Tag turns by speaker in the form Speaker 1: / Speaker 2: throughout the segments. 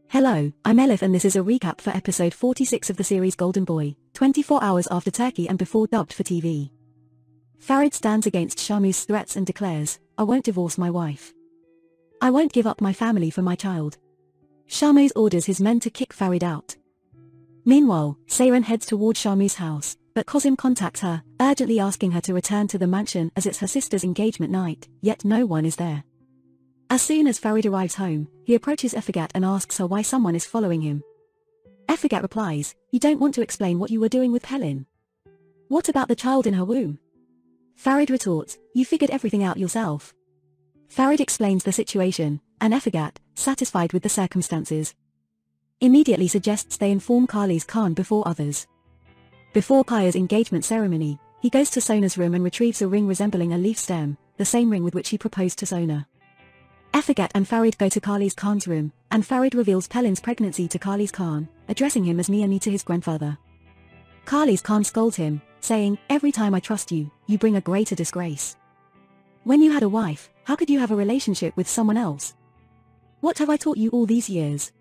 Speaker 1: Hello, I'm Elif and this is a recap for episode 46 of the series Golden Boy, 24 hours after Turkey and before dubbed for TV. Farid stands against Shamu's threats and declares, "I won't divorce my wife. I won't give up my family for my child." Shamu orders his men to kick Farid out. Meanwhile, Seyran heads toward Shamu's house, but Kozim contacts her, urgently asking her to return to the mansion as it's her sister's engagement night, yet no one is there. As soon as Farid arrives home, he approaches Efegat and asks her why someone is following him. Efegat replies, "You don't want to explain what you were doing with Pelin? What about the child in her womb?" Farid retorts, "You figured everything out yourself." Farid explains the situation, and Efegat, satisfied with the circumstances, immediately suggests they inform Yali Khan before others. Before Kaya's engagement ceremony, he goes to Sona's room and retrieves a ring resembling a leaf stem, the same ring with which he proposed to Sona. Efegat and Farid go to Yali Khan's room, and Farid reveals Pelin's pregnancy to Yali Khan, addressing him as Miani to his grandfather. Yali Khan scolds him, saying, "Every time I trust you, you bring a greater disgrace. When you had a wife, how could you have a relationship with someone else? What have I taught you all these years?"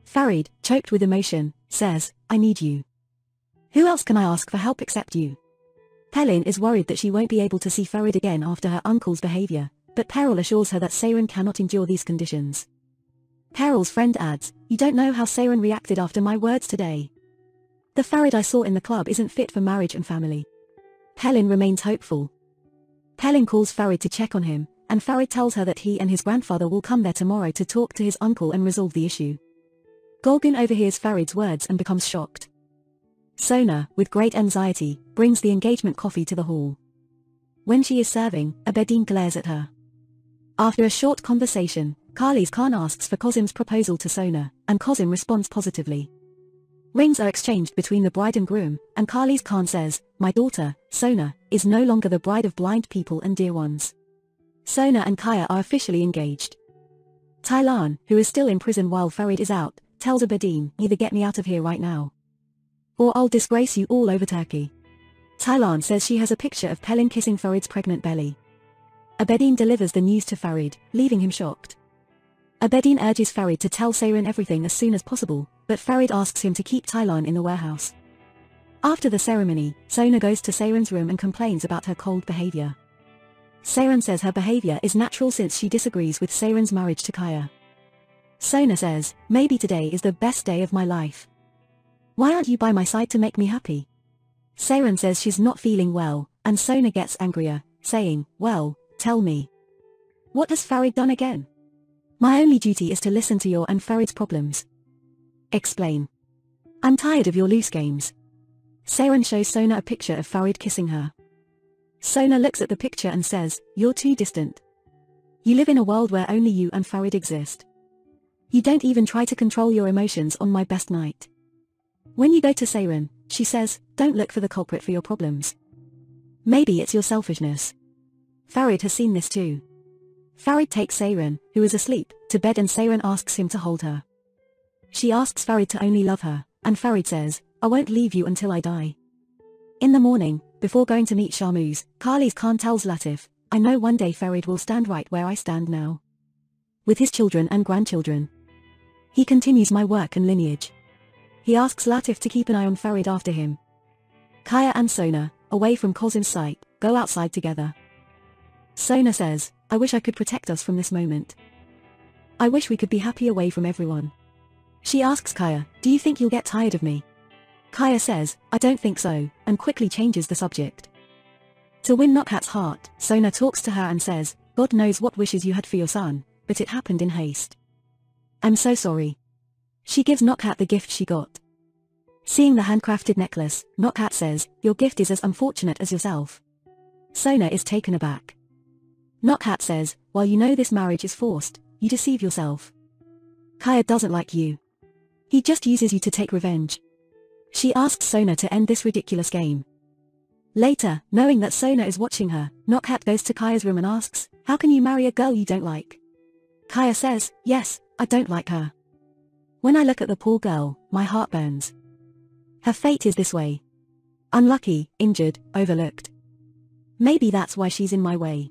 Speaker 1: Farid, choked with emotion, says, "I need you. Who else can I ask for help except you?" Pelin is worried that she won't be able to see Farid again after her uncle's behavior, but Peril assures her that Seyran cannot endure these conditions. Peril's friend adds, "You don't know how Seyran reacted after my words today. The Farid I saw in the club isn't fit for marriage and family." Pelin remains hopeful. Pelin calls Farid to check on him, and Farid tells her that he and his grandfather will come there tomorrow to talk to his uncle and resolve the issue. Golgun overhears Farid's words and becomes shocked. Sona, with great anxiety, brings the engagement coffee to the hall. When she is serving, Abedin glares at her. After a short conversation, Yali Khan asks for Kozim's proposal to Sona, and Kozim responds positively. Rings are exchanged between the bride and groom, and Yali Khan says, "My daughter, Sona, is no longer the bride of blind people and dear ones." Sona and Kaya are officially engaged. Tylan, who is still in prison while Farid is out, tells Abedin, "Either get me out of here right now, or I'll disgrace you all over Turkey." Tylan says she has a picture of Pelin kissing Farid's pregnant belly. Abedin delivers the news to Farid, leaving him shocked. Abedin urges Farid to tell Seyran everything as soon as possible, but Farid asks him to keep Tylan in the warehouse. After the ceremony, Sona goes to Seyran's room and complains about her cold behavior. Seyran says her behavior is natural since she disagrees with Seyran's marriage to Kaya. Sona says, "Maybe today is the best day of my life. Why aren't you by my side to make me happy?" Seyran says she's not feeling well, and Sona gets angrier, saying, "Well, tell me. What has Farid done again? My only duty is to listen to your and Farid's problems. Explain. I'm tired of your loose games." Seyran shows Sona a picture of Farid kissing her. Sona looks at the picture and says, "You're too distant. You live in a world where only you and Farid exist. You don't even try to control your emotions on my best night. When you go to Seyran," she says, "don't look for the culprit for your problems. Maybe it's your selfishness." Farid has seen this too. Farid takes Seyran, who is asleep, to bed and Seyran asks him to hold her. She asks Farid to only love her, and Farid says, "I won't leave you until I die." In the morning, before going to meet Shamus, Yali Khan tells Latif, "I know one day Farid will stand right where I stand now, with his children and grandchildren. He continues my work and lineage." He asks Latif to keep an eye on Farid after him. Kaya and Sona, away from Kozim's sight, go outside together. Sona says, "I wish I could protect us from this moment. I wish we could be happy away from everyone." She asks Kaya, "Do you think you'll get tired of me?" Kaya says, "I don't think so," and quickly changes the subject. To win Nokhat's heart, Sona talks to her and says, "God knows what wishes you had for your son, but it happened in haste. I'm so sorry." She gives Nokhat the gift she got. Seeing the handcrafted necklace, Nokhat says, "Your gift is as unfortunate as yourself." Sona is taken aback. Nokhat says, "While you know this marriage is forced, you deceive yourself. Kaya doesn't like you. He just uses you to take revenge." She asks Sona to end this ridiculous game. Later, knowing that Sona is watching her, Nokhat goes to Kaya's room and asks, "How can you marry a girl you don't like?" Kaya says, "Yes, I don't like her. When I look at the poor girl, my heart burns. Her fate is this way. Unlucky, injured, overlooked. Maybe that's why she's in my way.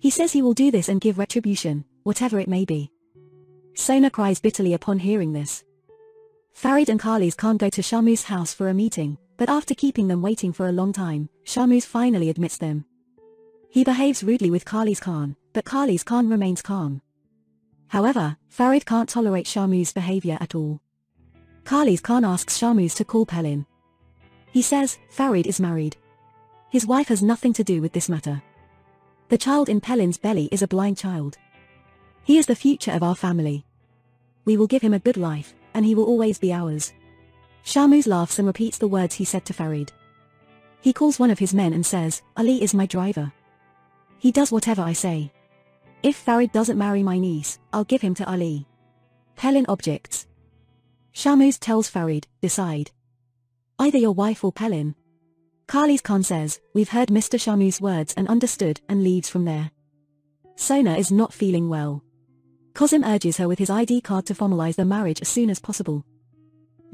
Speaker 1: He says he will do this and give retribution, whatever it may be." Sona cries bitterly upon hearing this. Farid and Khali's Khan go to Shamu's house for a meeting, but after keeping them waiting for a long time, Shamu's finally admits them. He behaves rudely with Khali's Khan, but Khali's Khan remains calm. However, Farid can't tolerate Shamu's behavior at all. Khali's Khan asks Shamus to call Pelin. He says, Farid is married. His wife has nothing to do with this matter. The child in Pelin's belly is a blind child. He is the future of our family. We will give him a good life, and he will always be ours. Shamus laughs and repeats the words he said to Farid. He calls one of his men and says, Ali is my driver. He does whatever I say. If Farid doesn't marry my niece, I'll give him to Ali. Pelin objects. Shamus tells Farid, decide. Either your wife or Pelin. Khali's Khan says, we've heard Mr. Shamu's words and understood, and leaves from there. Sona is not feeling well. Qasim urges her with his ID card to formalize the marriage as soon as possible.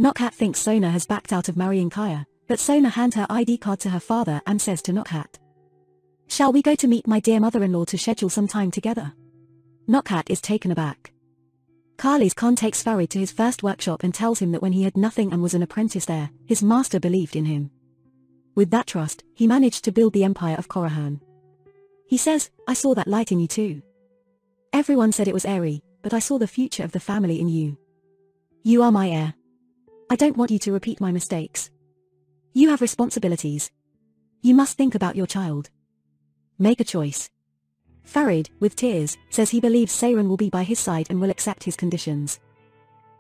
Speaker 1: Nokhat thinks Sona has backed out of marrying Kaya, but Sona hands her ID card to her father and says to Nokhat, shall we go to meet my dear mother-in-law to schedule some time together? Nokhat is taken aback. Khali's Khan takes Farid to his first workshop and tells him that when he had nothing and was an apprentice there, his master believed in him. With that trust, he managed to build the empire of Korahan. He says, I saw that light in you too. Everyone said it was airy, but I saw the future of the family in you. You are my heir. I don't want you to repeat my mistakes. You have responsibilities. You must think about your child. Make a choice. Farid, with tears, says he believes Seyran will be by his side and will accept his conditions.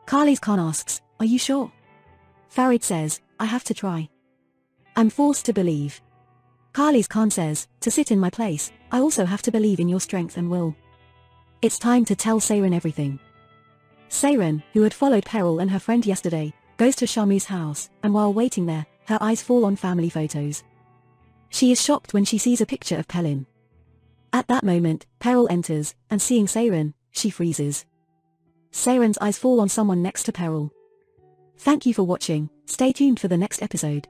Speaker 1: Khali's Khan asks, are you sure? Farid says, I have to try. I'm forced to believe. Khali's Khan says, to sit in my place, I also have to believe in your strength and will. It's time to tell Seyran everything. Seyran, who had followed Peril and her friend yesterday, goes to Shamu's house, and while waiting there, her eyes fall on family photos. She is shocked when she sees a picture of Pelin. At that moment, Peril enters, and seeing Seyran, she freezes. Seyran's eyes fall on someone next to Peril. Thank you for watching, stay tuned for the next episode.